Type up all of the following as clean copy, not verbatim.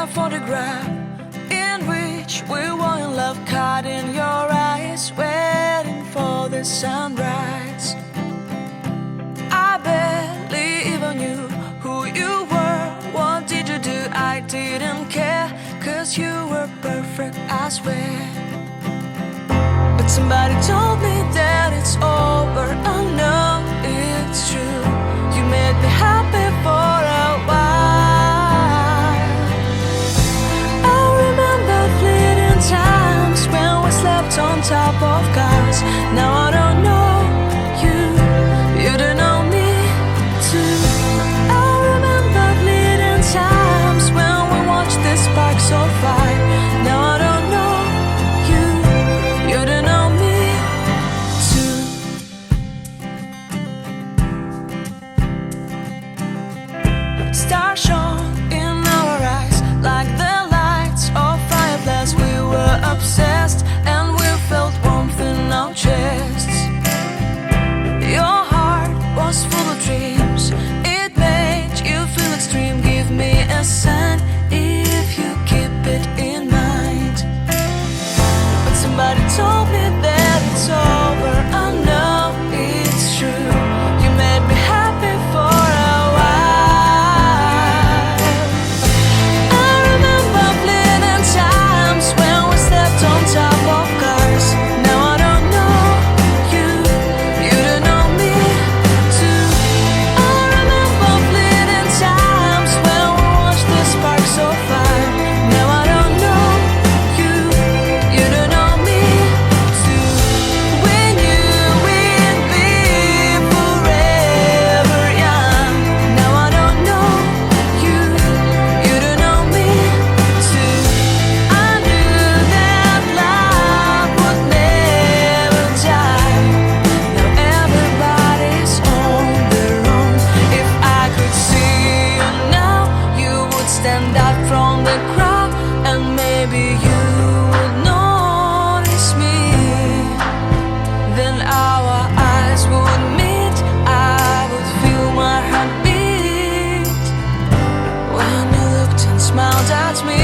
a photograph in which we were in love, caught in your eyes, waiting for the sunrise. I barely even knew who you were. What did you do? I didn't care, 'cause you were perfect, I swear. But somebody told me that it's over. I know it's true. You made me happy for a while. I remember fleeting times when we slept on top of cars. Now I don't know you, you don't know me too. I remember fleeting times when we watched the sparks so fire. Now I don't know you, you don't know me too. Stars shone in our eyes like the lights of fireplace. We were obsessed and we felt warmth in our chests. Your heart was full of dreams. It made you feel extreme. Give me a sign if you keep it in mind. But somebody told me that it's over. I know it's true. You made me happy for a while. I remember fleeting times when we slept on top of cars. Now I don't know you, you don't know me too. I remember fleeting times when we watched the sparks so fire. Now I don't know you, you don't know me too. We knew we'd be forever young. Now I don't know you, you don't know me too. I knew that love would never die. Now everybody's on their own. If I could see you now, you would stand out from the crowd, and maybe you would notice me. Then our eyes would meet. I would feel my heart beat when you looked and smiled at me.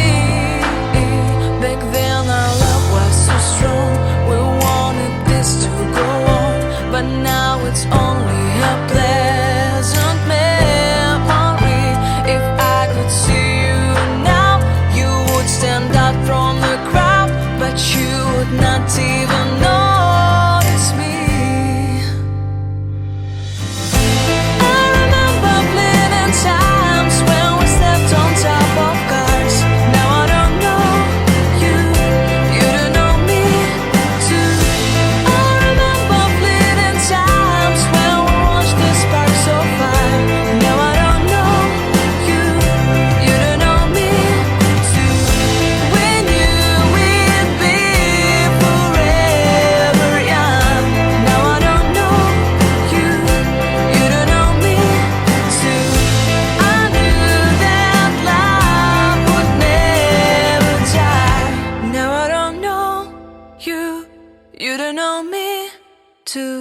Back then our love was so strong. We wanted this to go on, but now it's only a pleasant memory. If I could see you now, you would stand out from the crowd, but you would not even notice me. I remember fleeting times when we slept on top of cars. Now I don't know you, you don't know me too. I remember fleeting times when we watched the sparks so fire. Now I don't know you, you don't know me too. We knew we'd be forever young. Now I don't know you, you don't know me too. I knew that love would never die. Now I don't know you, you don't know me too.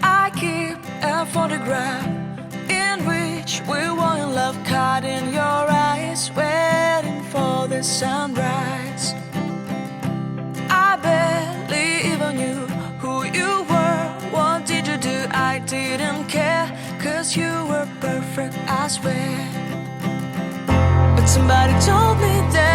I keep a photograph in which we were in love, caught in your eyes, waiting for the sunrise. I barely even knew who you were. What did you do? I didn't care, 'cause you were perfect, I swear. But somebody told me that